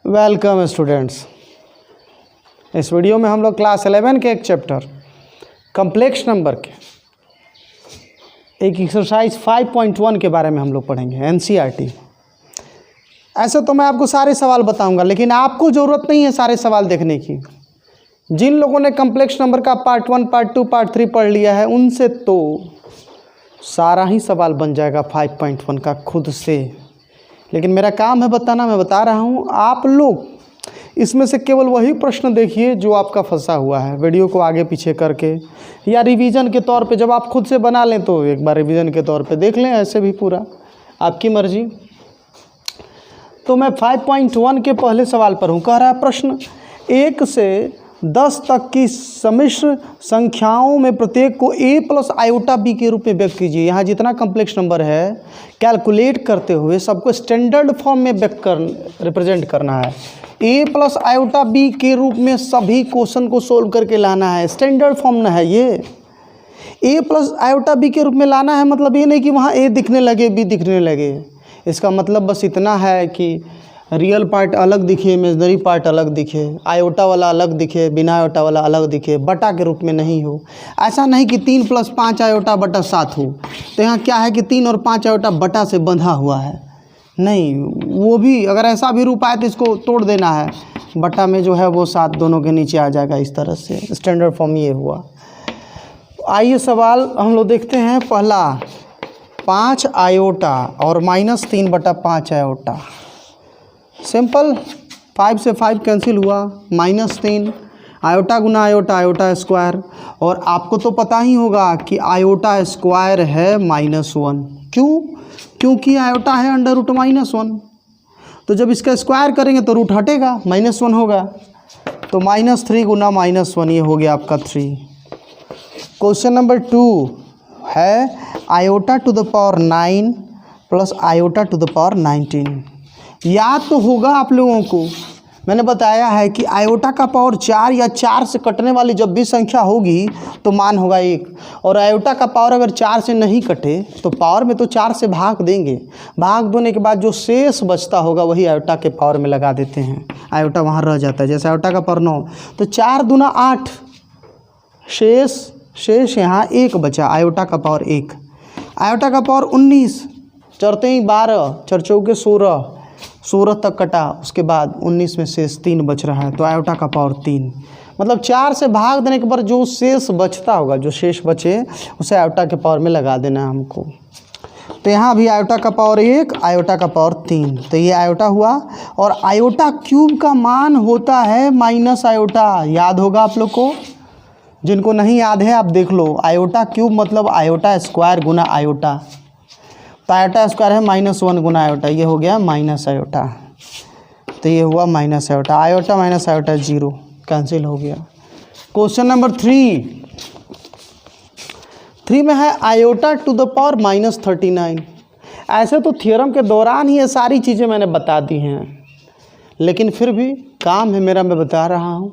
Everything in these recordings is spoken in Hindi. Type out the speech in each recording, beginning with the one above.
Welcome students. इस वीडियो में हम लोग क्लास 11 के एक चैप्टर कम्प्लेक्स नंबर के एक एक्सरसाइज 5.1 के बारे में हम लोग पढ़ेंगे, एनसीईआरटी। ऐसे तो मैं आपको सारे सवाल बताऊंगा, लेकिन आपको ज़रूरत नहीं है सारे सवाल देखने की। जिन लोगों ने कम्प्लेक्स नंबर का पार्ट 1, पार्ट 2, पार्ट 3 पढ़ लिया है, उनसे तो सारा ही सवाल बन जाएगा 5.1 का खुद से। लेकिन मेरा काम है बताना, मैं बता रहा हूँ। आप लोग इसमें से केवल वही प्रश्न देखिए जो आपका फंसा हुआ है, वीडियो को आगे पीछे करके या रिवीजन के तौर पे। जब आप खुद से बना लें तो एक बार रिवीजन के तौर पे देख लें, ऐसे भी पूरा आपकी मर्जी। तो मैं 5.1 के पहले सवाल पर हूँ। कह रहा है प्रश्न, 1 से 10 तक की सम्मिश्र संख्याओं में प्रत्येक को a प्लस आयोटा b के रूप में व्यक्त कीजिए। यहाँ जितना कम्प्लेक्स नंबर है कैलकुलेट करते हुए सबको स्टैंडर्ड फॉर्म में रिप्रेजेंट करना है। a प्लस आयोटा b के रूप में सभी क्वेश्चन को सोल्व करके लाना है। स्टैंडर्ड फॉर्म ना है ये। a प्लस आयोटा b के रूप में लाना है, मतलब ये नहीं कि वहाँ a दिखने लगे b दिखने लगे। इसका मतलब बस इतना है कि रियल पार्ट अलग दिखे, इमेजनरी पार्ट अलग दिखे, आयोटा वाला अलग दिखे, बिना आयोटा वाला अलग दिखे, बटा के रूप में नहीं हो। ऐसा नहीं कि 3 + 5 आयोटा बटा 7 हो। तो यहाँ क्या है कि 3 और 5 आयोटा बटा से बंधा हुआ है, नहीं। वो भी अगर ऐसा भी रूप आए तो इसको तोड़ देना है, बटा में जो है वो 7 दोनों के नीचे आ जाएगा। इस तरह से स्टैंडर्ड फॉर्म ये हुआ। आइए सवाल हम लोग देखते हैं। पहला, 5 आयोटा और -3 बटा 5 आयोटा। सिंपल, 5 से 5 कैंसिल हुआ, -3 आयोटा गुना आयोटा, आयोटा स्क्वायर। और आपको तो पता ही होगा कि आयोटा स्क्वायर है -1। क्यों? क्योंकि आयोटा है √-1। तो जब इसका स्क्वायर करेंगे तो रूट हटेगा, -1 होगा। तो -3 गुना -1, ये हो गया आपका 3। क्वेश्चन नंबर 2 है iota to the power 9 plus iota to the power 19। याद तो होगा आप लोगों को, मैंने बताया है कि आयोटा का पावर 4 या 4 से कटने वाली जब भी संख्या होगी तो मान होगा 1। और आयोटा का पावर अगर 4 से नहीं कटे तो पावर में तो 4 से भाग देंगे। भाग देने के बाद जो शेष बचता होगा वही आयोटा के पावर में लगा देते हैं। आयोटा वहाँ रह जाता है। जैसे आयोटा का पावर 9, तो 4 दूना 8, शेष यहाँ 1 बचा, आयोटा का पावर 1। आयोटा का पावर 19, चरते ही 12, 4 चौके 16 तक कटा, उसके बाद 19 में शेष 3 बच रहा है, तो आयोटा का पावर 3। मतलब 4 से भाग देने के बाद जो शेष बचता होगा, जो शेष बचे उसे आयोटा के पावर में लगा देना है हमको। तो यहाँ भी आयोटा का पावर 1, आयोटा का पावर 3, तो ये आयोटा हुआ। और आयोटा क्यूब का मान होता है माइनस आयोटा। याद होगा आप लोग को, जिनको नहीं याद है आप देख लो। आयोटा क्यूब मतलब आयोटा स्क्वायर गुना आयोटा। तो आयोटा स्क्वायर है -1 गुना आयोटा, ये हो गया माइनस आयोटा। तो ये हुआ minus iota. Iota minus iota 0, cancel हो गया। क्वेश्चन नंबर 3 में है आयोटा टू द पावर -39। ऐसे तो थ्योरम के दौरान ही ये सारी चीज़ें मैंने बता दी हैं, लेकिन फिर भी काम है मेरा, मैं बता रहा हूँ।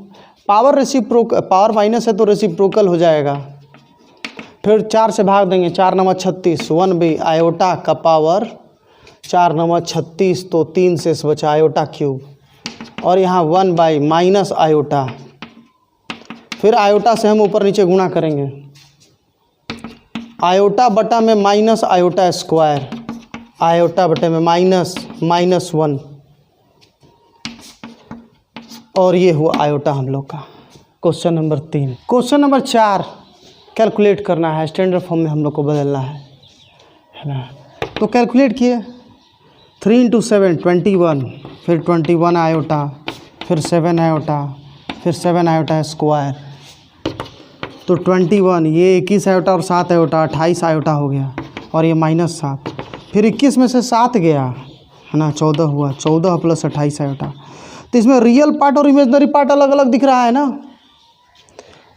पावर माइनस है तो रेसिप्रोकल हो जाएगा। फिर 4 से भाग देंगे, 4 9 36, 1 भी आयोटा का पावर 4 9 36, तो 3 शेष बचा आयोटा क्यूब। और यहाँ 1 बाई माइनस आयोटा। फिर आयोटा से हम ऊपर नीचे गुणा करेंगे, आयोटा बटा में माइनस आयोटा स्क्वायर, आयोटा बटे में -1। और ये हुआ आयोटा हम लोग का question number 3। Question number 4 calculate करना है, स्टैंडर्ड फॉर्म में हम लोग को बदलना है ना। तो कैलकुलेट किए, 3 × 7 21, फिर 21 आयोटा, फिर 7 आयोटा, फिर 7 आयोटा स्क्वायर। तो 21, ये 21 आयोटा और 7 आयोटा 28 आयोटा हो गया। और ये -7, फिर 21 में से 7 गया है ना, 14 हुआ। 14 + 28 आयोटा। तो इसमें रियल पार्ट और इमेजनरी पार्ट अलग अलग दिख रहा है ना।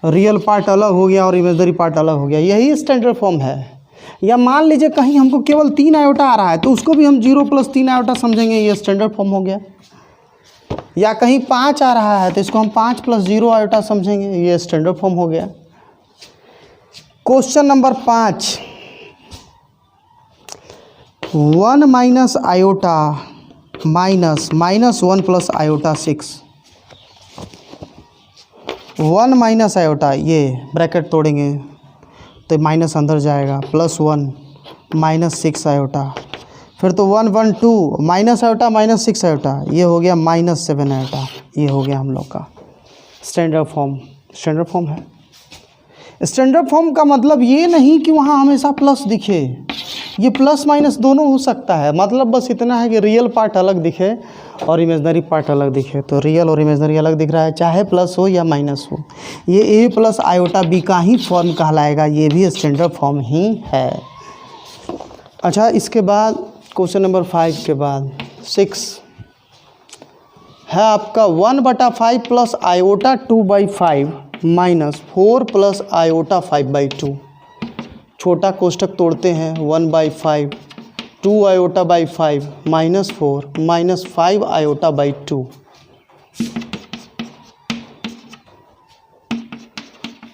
रियल पार्ट अलग हो गया और इमेजनरी पार्ट अलग हो गया, यही स्टैंडर्ड फॉर्म है। या मान लीजिए कहीं हमको केवल 3 आयोटा आ रहा है तो उसको भी हम 0 + 3 आयोटा समझेंगे, ये स्टैंडर्ड फॉर्म हो गया। या कहीं 5 आ रहा है तो इसको हम 5 + 0 आयोटा समझेंगे, ये स्टैंडर्ड फॉर्म हो गया। Question number 5, 1 - iota minus 1 plus iota 6, 1 minus iota, ये ब्रैकेट तोड़ेंगे तो माइनस अंदर जाएगा, +1 -6 आयोटा, फिर तो 1 1 2 माइनस आयोटा -6 आयोटा, ये हो गया -7 आयोटा। ये हो गया हम लोग का स्टैंडर्ड फॉर्म। स्टैंडर्ड फॉर्म है। स्टैंडर्ड फॉर्म का मतलब ये नहीं कि वहाँ हमेशा प्लस दिखे, ये प्लस माइनस दोनों हो सकता है। मतलब बस इतना है कि रियल पार्ट अलग दिखे और इमेजनरी पार्ट अलग दिखे। तो रियल और इमेजनरी अलग दिख रहा है, चाहे प्लस हो या माइनस हो। ये ए प्लस आयोटा बी का ही फॉर्म कहलाएगा, ये भी स्टैंडर्ड फॉर्म ही है। अच्छा, इसके बाद क्वेश्चन नंबर 5 के बाद 6 है आपका 1/5 प्लस आयोटा 2/5 -4 प्लस आयोटा 5/2। छोटा कोष्टक तोड़ते हैं, 1/5 2 iota by 5 -4 -5 iota by 2,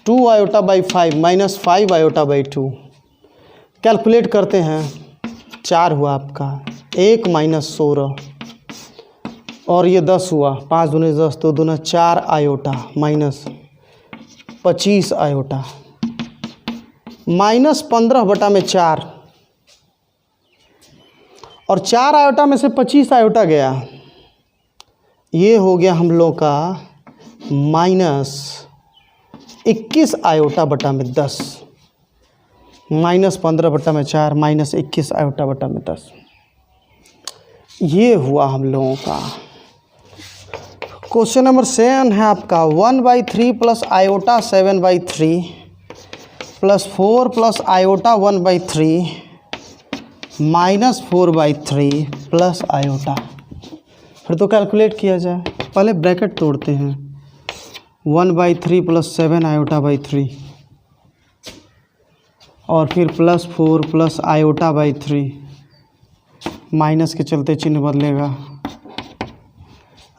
2 iota by 5 -5 iota by 2। Calculate करते हैं, 4 हुआ आपका, 1 -16 और ये 10 हुआ, 5 दूनी 10, 2 दूना 4 आयोटा -25 आयोटा -15/4 और 4 आयोटा में से 25 आयोटा गया, ये हो गया हम लोग का -21 आयोटा बटा में 10, -15/4 -21 आयोटा बटा में 10। ये हुआ हम लोगों का। क्वेश्चन नंबर 7 है आपका 1/3 plus iota 7/3 +4 plus iota 1/3 -4/3 plus iota. फिर तो कैलकुलेट किया जाए, पहले ब्रैकेट तोड़ते हैं, 1/3 प्लस 7 आयोटा बाई 3 और फिर +4 प्लस आयोटा बाई 3, माइनस के चलते चिन्ह बदलेगा,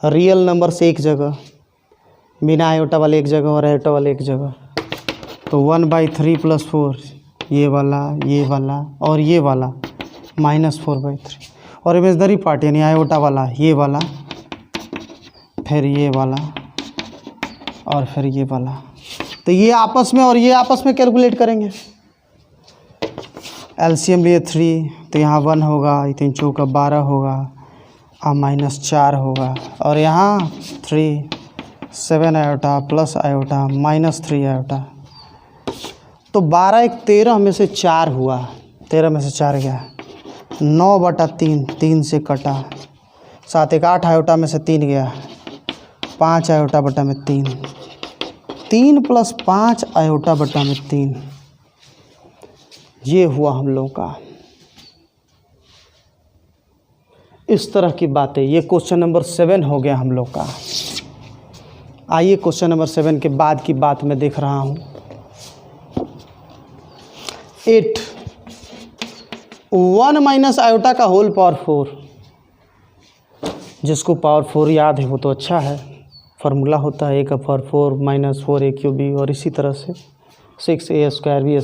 रियल नंबर से एक जगह, बिना आयोटा वाले एक जगह और आयोटा वाले एक जगह। तो 1/3 + 4, ये वाला और ये वाला -4/3 और इमेजनरी पार्ट यानी आयोटा वाला, ये वाला, फिर ये वाला और फिर ये वाला। तो ये आपस में और ये आपस में कैलकुलेट करेंगे। एलसीएम लिए 3, तो यहाँ 1 होगा, 3 चौका 12 होगा और -4 होगा, और यहाँ 3 7 आयोटा प्लस आयोटा -3 आयोटा। तो 12 1 13 में से 4 हुआ, 13 में से 4 गया, 9/3, 3 से कटा, 7 1 8 आयोटा में से 3 गया, 5 आयोटा बटा में 3, 3 + 5 आयोटा बटा में 3। ये हुआ हम लोग का। इस तरह की बातें, ये क्वेश्चन नंबर 7 हो गया हम लोग का। आइए क्वेश्चन नंबर 7 के बाद की बात मैं देख रहा हूँ। 8 1 माइनस आयोटा का होल पावर 4। जिसको पावर 4 याद है वो तो अच्छा है, फार्मूला होता है a का पावर 4 -4a³ और इसी तरह से 6a² b²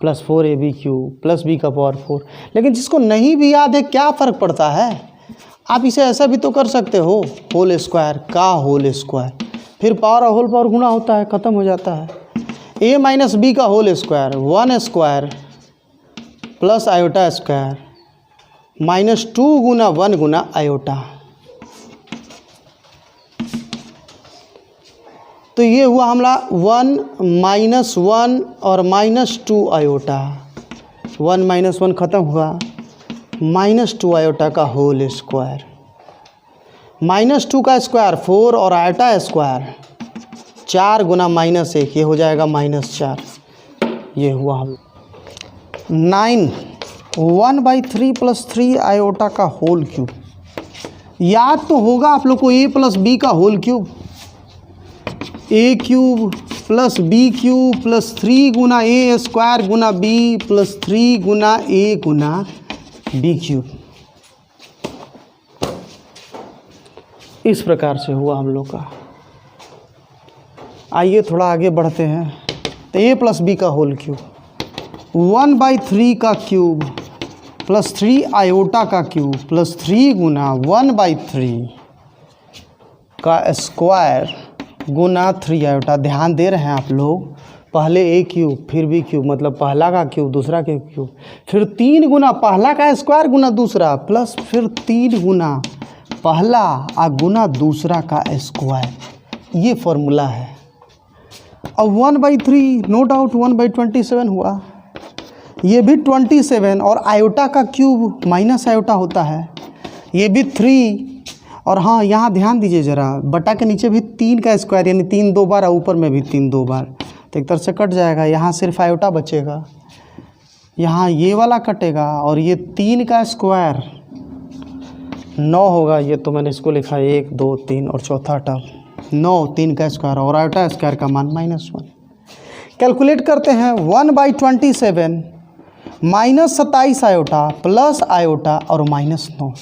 + 4ab³ + b का पावर 4। लेकिन जिसको नहीं भी याद है क्या फ़र्क पड़ता है, आप इसे ऐसा भी तो कर सकते हो, होल स्क्वायर का होल स्क्वायर, फिर पावर और होल पावर गुणा होता है, ख़त्म हो जाता है। a - b का whole square 1 square plus iota square -2 गुना 1 गुना आयोटा। तो ये हुआ हमला 1 -1 और -2 आयोटा, 1 - 1 ख़त्म हुआ, -2 आयोटा का होल स्क्वायर, -2 का स्क्वायर 4 और आयोटा स्क्वायर 4 गुना -1, ये हो जाएगा -4। ये हुआ हम 9 1/3 + 3 आयोटा का होल क्यूब। याद तो होगा आप लोग को a + b का होल क्यूब, a³ + b³ + 3 गुना a² गुना b + 3 गुना a गुना b³। इस प्रकार से हुआ हम लोग का। आइए थोड़ा आगे बढ़ते हैं। तो a + b का होल क्यूब, 1/3 का क्यूब प्लस 3 आयोटा का क्यूब प्लस 3 गुना 1/3 का स्क्वायर गुना 3 आयोटा। ध्यान दे रहे हैं आप लोग, पहले ए क्यूब फिर बी क्यूब, मतलब पहला का क्यूब दूसरा के क्यूब, फिर 3 गुना पहला का स्क्वायर गुना दूसरा, प्लस फिर 3 गुना पहला आ गुना दूसरा का स्क्वायर। ये फॉर्मूला है। अब 1/3 नो डाउट 1/27 हुआ। ये भी 27 और आयोटा का क्यूब माइनस आयोटा होता है, ये भी 3। और हाँ, यहाँ ध्यान दीजिए ज़रा, बटा के नीचे भी 3 का स्क्वायर, यानी 3 2 बार, और ऊपर में भी 3 2 बार, तो एक तरह से कट जाएगा। यहाँ सिर्फ आयोटा बचेगा, यहाँ ये वाला कटेगा, और ये 3 का स्क्वायर 9 होगा। ये तो मैंने इसको लिखा 1 2 3 और चौथा टर्म 9, 3 का स्क्वायर और आयोटा स्क्वायर का मान -1। कैलकुलेट करते हैं। 1/27 माइनस 27 आयोटा प्लस आयोटा और -9।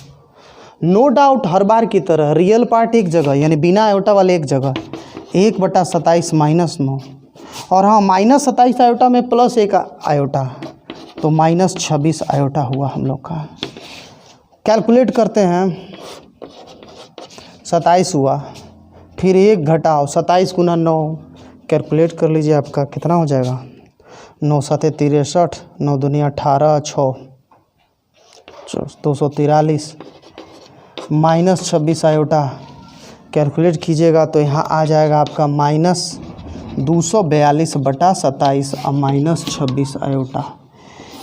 नो डाउट हर बार की तरह रियल पार्ट एक जगह, यानी बिना आयोटा वाले एक जगह, 1/27 -9। और हाँ, -27 आयोटा में प्लस 1 आयोटा, तो -26 आयोटा हुआ हम लोग का। कैलकुलेट करते हैं। 27 हुआ, फिर 1 घटाओ 27 गुना 9, कैलकुलेट कर लीजिए आपका कितना हो जाएगा। 9 7 63, 9 दूनी 18, 6 243 -26 आयोटा। कैलकुलेट कीजिएगा तो यहाँ आ जाएगा आपका -242/27 और -26 आयोटा।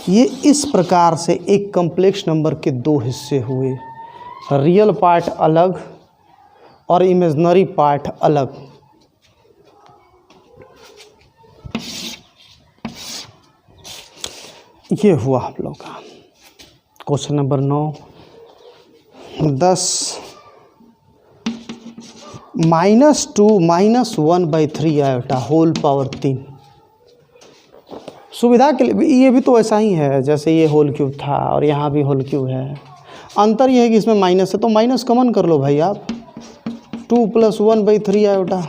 ये इस प्रकार से एक कम्प्लेक्स नंबर के 2 हिस्से हुए, रियल पार्ट अलग और इमेजिनरी पार्ट अलग। ये हुआ आप लोग का question number 9। 10 -2 -1/3 iota whole power 3। सुविधा के लिए ये भी तो ऐसा ही है जैसे ये होल क्यूब था और यहाँ भी होल क्यूब है। अंतर ये है कि इसमें माइनस है, तो माइनस कॉमन कर लो भाई आप, 2 + 1/3 आयोटा।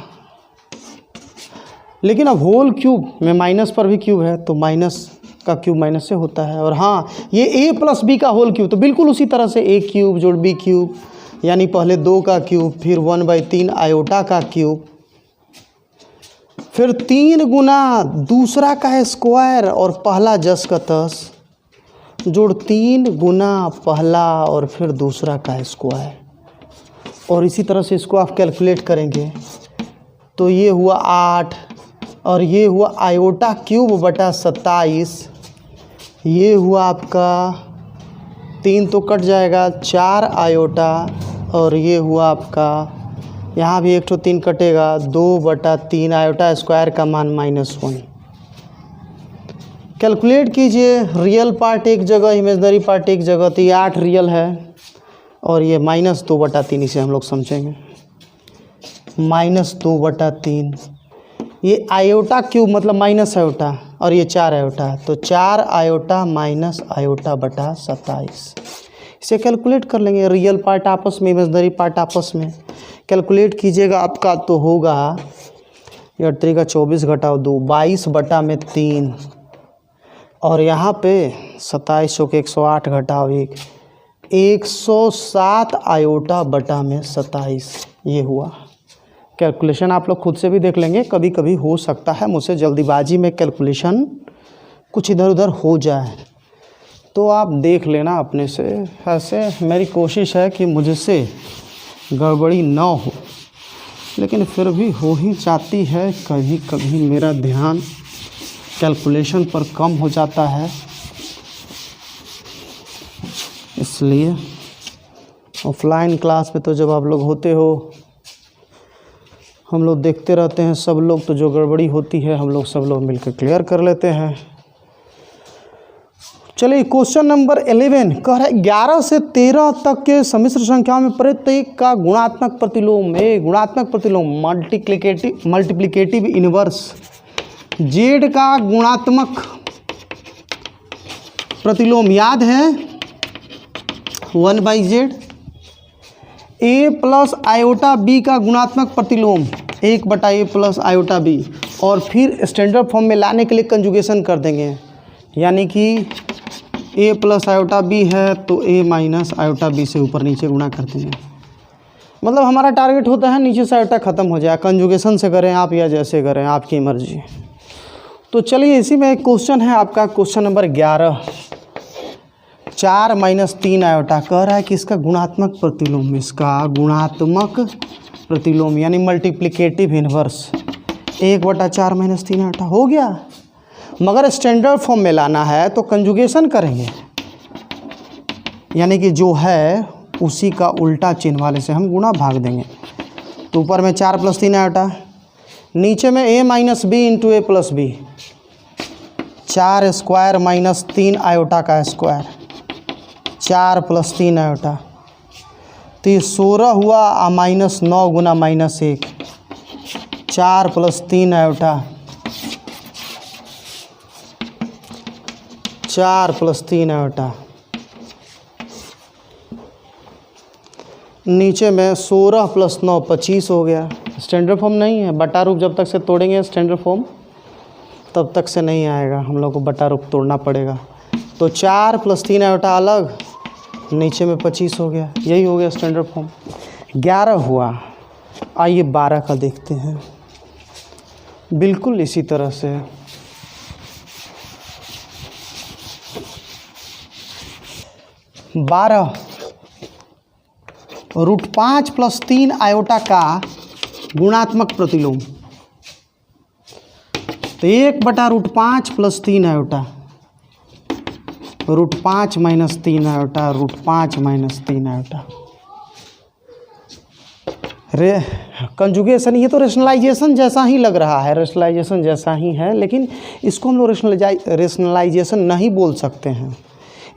लेकिन अब होल क्यूब में माइनस पर भी क्यूब है, तो माइनस का क्यूब माइनस से होता है। और हाँ, ये a + b का होल क्यूब, तो बिल्कुल उसी तरह से a क्यूब जोड़ b क्यूब, यानी पहले 2 का क्यूब, फिर 1/3 आयोटा का क्यूब, फिर 3 गुना दूसरा का स्क्वायर और पहला जस का तस, जोड़ 3 गुना पहला और फिर दूसरा का स्क्वायर। और इसी तरह से इसको आप कैलकुलेट करेंगे तो ये हुआ 8 और ये हुआ आयोटा क्यूब बटा 27। ये हुआ आपका 3 तो कट जाएगा, 4 आयोटा, और ये हुआ आपका यहाँ भी 1 तो 3 कटेगा, 2/3 आयोटा स्क्वायर का मान -1। कैलकुलेट कीजिए। रियल पार्ट एक जगह, इमेजिनरी पार्ट एक जगह, तो ये 8 रियल है और ये -2/3, इसे हम लोग समझेंगे -2/3। ये आयोटा क्यूब मतलब माइनस आयोटा, और ये 4 आयोटा, तो 4 आयोटा माइनस आयोटा बटा 27। इसे कैलकुलेट कर लेंगे, रियल पार्ट आपस में, इमेजिनरी पार्ट आपस में। कैलकुलेट कीजिएगा आपका तो होगा 8 का 24 घटाओ 2, 22/3, और यहाँ पे 27 के 108 घटाओ 1, 107 आयोटा बटा में 27। ये हुआ। कैलकुलेशन आप लोग खुद से भी देख लेंगे, कभी कभी हो सकता है मुझसे जल्दीबाजी में कैलकुलेशन कुछ इधर उधर हो जाए, तो आप देख लेना अपने से। ऐसे मेरी कोशिश है कि मुझसे गड़बड़ी ना हो, लेकिन फिर भी हो ही जाती है। कभी कभी मेरा ध्यान कैलकुलेशन पर कम हो जाता है, इसलिए ऑफलाइन क्लास में तो जब आप लोग होते हो, हम लोग देखते रहते हैं सब लोग, तो जो गड़बड़ी होती है हम लोग सब लोग मिलकर क्लियर कर लेते हैं। चलिए क्वेश्चन नंबर 11 कह रहा है 11 से 13 तक के सम्मिश्र संख्याओं में प्रत्येक का गुणात्मक प्रतिलोम, गुणात्मक प्रतिलोम मल्टीप्लिकेटिव इनवर्स जेड का गुणात्मक प्रतिलोम याद है 1/z, a plus iota b का गुणात्मक प्रतिलोम 1/a प्लस आयोटा b, और फिर स्टैंडर्ड फॉर्म में लाने के लिए कंजुगेशन कर देंगे, यानी कि ए प्लस आयोटा बी है तो ए माइनस आयोटा बी से ऊपर नीचे गुणा करते हैं। मतलब हमारा टारगेट होता है नीचे से आयोटा ख़त्म हो जाए, कंजुगेशन से करें आप या जैसे करें, आपकी मर्जी। तो चलिए इसी में एक क्वेश्चन है आपका, क्वेश्चन नंबर 11। 4 माइनस 3 आयोटा कह रहा है कि इसका गुणात्मक प्रतिलोम, इसका गुणात्मक प्रतिलोम यानी मल्टीप्लिकेटिव इन्वर्स 1/4 माइनस 3 आयोटा हो गया। मगर स्टैंडर्ड फॉर्म में लाना है तो कंजुगेशन करेंगे, यानी कि जो है उसी का उल्टा चिन्ह वाले से हम गुणा भाग देंगे। तो ऊपर में 4 + 3 आयोटा, नीचे में a minus B into A plus B, 4 square minus 3 iota का स्क्वायर, 4 + 3 आयोटा, तो ये 16 हुआ माइनस 9 गुना माइनस 1, 4 + 3 आयोटा, 4 + 3 आयोटा, नीचे में 16 + 9 25 हो गया। स्टैंडर्ड फॉर्म नहीं है, बटा रूप जब तक से तोड़ेंगे स्टैंडर्ड फॉर्म तब तक से नहीं आएगा, हम लोग को बटा रूप तोड़ना पड़ेगा। तो 4 + 3 आयोटा अलग, नीचे में 25 हो गया, यही हो गया स्टैंडर्ड फॉर्म। 11 हुआ। आइए 12 का देखते हैं, बिल्कुल इसी तरह से। 12 √5 + 3 आयोटा का गुणात्मक प्रतिलोम, तो 1/√5 + 3 आयोटा, √5 - 3 आयोटा, √5 - 3 आयोटा। कंजुगेशन, ये तो रेशनलाइजेशन जैसा ही लग रहा है, रेशनलाइजेशन जैसा ही है, लेकिन इसको हम लोग रेशनलाइजेशन नहीं बोल सकते हैं,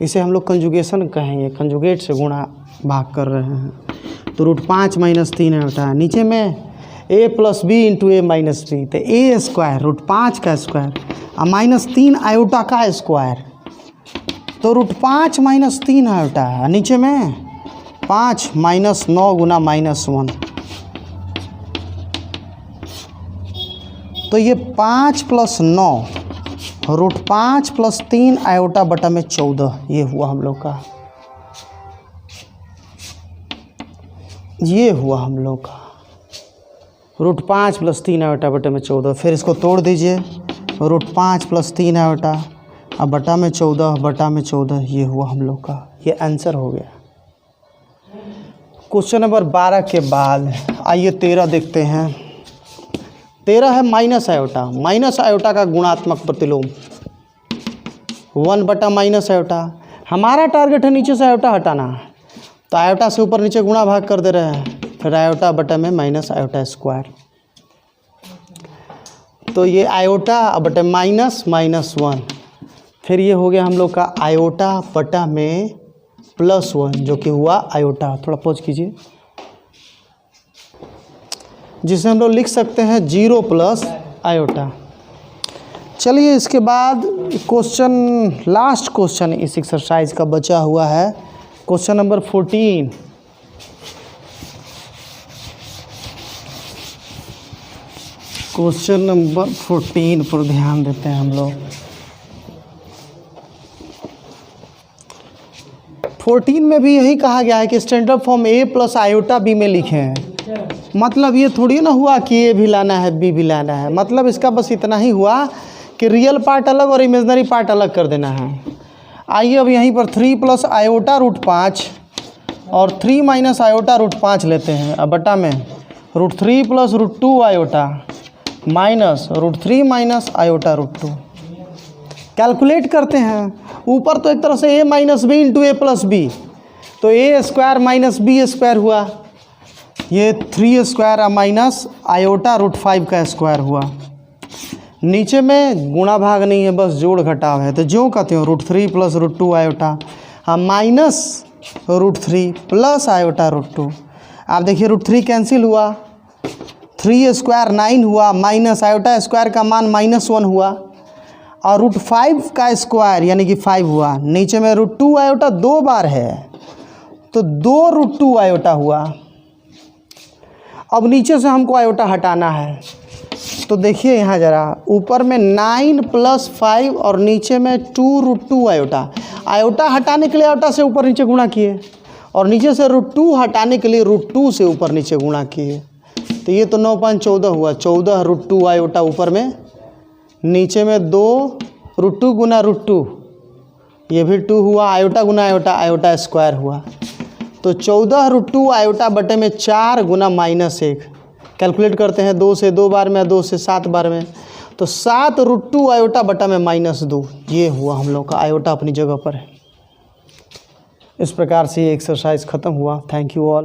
इसे हम लोग कंजुगेशन कहेंगे। कंजुगेट से गुणा भाग कर रहे हैं। तो √5 - 3 आयोटा, नीचे में a + b into A minus B, तो a स्क्वायर √5 का स्क्वायर और -3 आयोटा का स्क्वायर, तो √5 - 3 आयोटा है, नीचे में 5 - 9 गुना -1, तो ये 5 + 9 √5 + 3 आयोटा बटा में 14, ये हुआ हम लोग का, ये हुआ हम लोग का √5 + 3 आयोटा बटा में 14। फिर इसको तोड़ दीजिए, √5 + 3 आयोटा अब बटा में 14 बटा में 14, ये हुआ हम लोग का, ये आंसर हो गया। क्वेश्चन नंबर 12 के बाद आइए 13 देखते हैं। 13 है माइनस आयोटा, माइनस आयोटा का गुणात्मक प्रतिलोम 1 बटा माइनस आयोटा। हमारा टारगेट है नीचे से आयोटा हटाना, तो आयोटा से ऊपर नीचे गुणा भाग कर दे रहे हैं, फिर आयोटा बटा में माइनस आयोटा स्क्वायर, तो ये आयोटा बटा -1, फिर ये हो गया हम लोग का आयोटा बटा में +1 जो कि हुआ आयोटा। थोड़ा पॉज कीजिए, जिसे हम लोग लिख सकते हैं 0 + आयोटा। चलिए इसके बाद क्वेश्चन, लास्ट क्वेश्चन इस एक्सरसाइज का बचा हुआ है, क्वेश्चन नंबर 14। क्वेश्चन नंबर 14 पर ध्यान देते हैं हम लोग। 14 में भी यही कहा गया है कि standard form a + iota b में लिखे हैं। मतलब ये थोड़ी ना हुआ कि a भी लाना है b भी लाना है, मतलब इसका बस इतना ही हुआ कि रियल पार्ट अलग और इमेजनरी पार्ट अलग कर देना है। आइए अब यहीं पर 3 + आयोटा √5 और 3 - आयोटा √5 लेते हैं, अब बटा में √3 + √2 आयोटा माइनस √3 - आयोटा √2। कैलकुलेट करते हैं, ऊपर तो एक तरह से a - b into A plus B, तो a square minus b square हुआ, ये 3 स्क्वायर माइनस आयोटा √5 का स्क्वायर हुआ। नीचे में गुणा भाग नहीं है, बस जोड़ घटाव है, तो जो कहते हो √3 + √2 आयोटा, हाँ माइनस √3 + आयोटा √2। आप देखिए √3 कैंसिल हुआ, 3 स्क्वायर 9 हुआ, माइनस आयोटा स्क्वायर का मान -1 हुआ, और √5 का स्क्वायर यानी कि 5 हुआ। नीचे में √2 आयोटा 2 बार है, तो 2 √2 आयोटा हुआ। अब नीचे से हमको आयोटा हटाना है, तो देखिए यहाँ ज़रा ऊपर में 9 + 5 और नीचे में 2 √2 आयोटा। आयोटा हटाने के लिए आयोटा से ऊपर नीचे गुणा किए, और नीचे से √2 हटाने के लिए √2 से ऊपर नीचे गुणा किए। तो ये तो 9/14 हुआ। 14 √2 आयोटा ऊपर में, नीचे में 2 √2 गुना √2, ये भी 2 हुआ। आयोटा गुना आयोटा, आयोटा स्क्वायर हुआ। तो 14 √2 आयोटा बटे में 4 गुना -1। कैलकुलेट करते हैं, 2 से 2 बार में, 2 से 7 बार में, तो 7 √2 आयोटा बटा में -2। ये हुआ हम लोग का, आयोटा अपनी जगह पर है। इस प्रकार से ये एक्सरसाइज ख़त्म हुआ। Thank you all.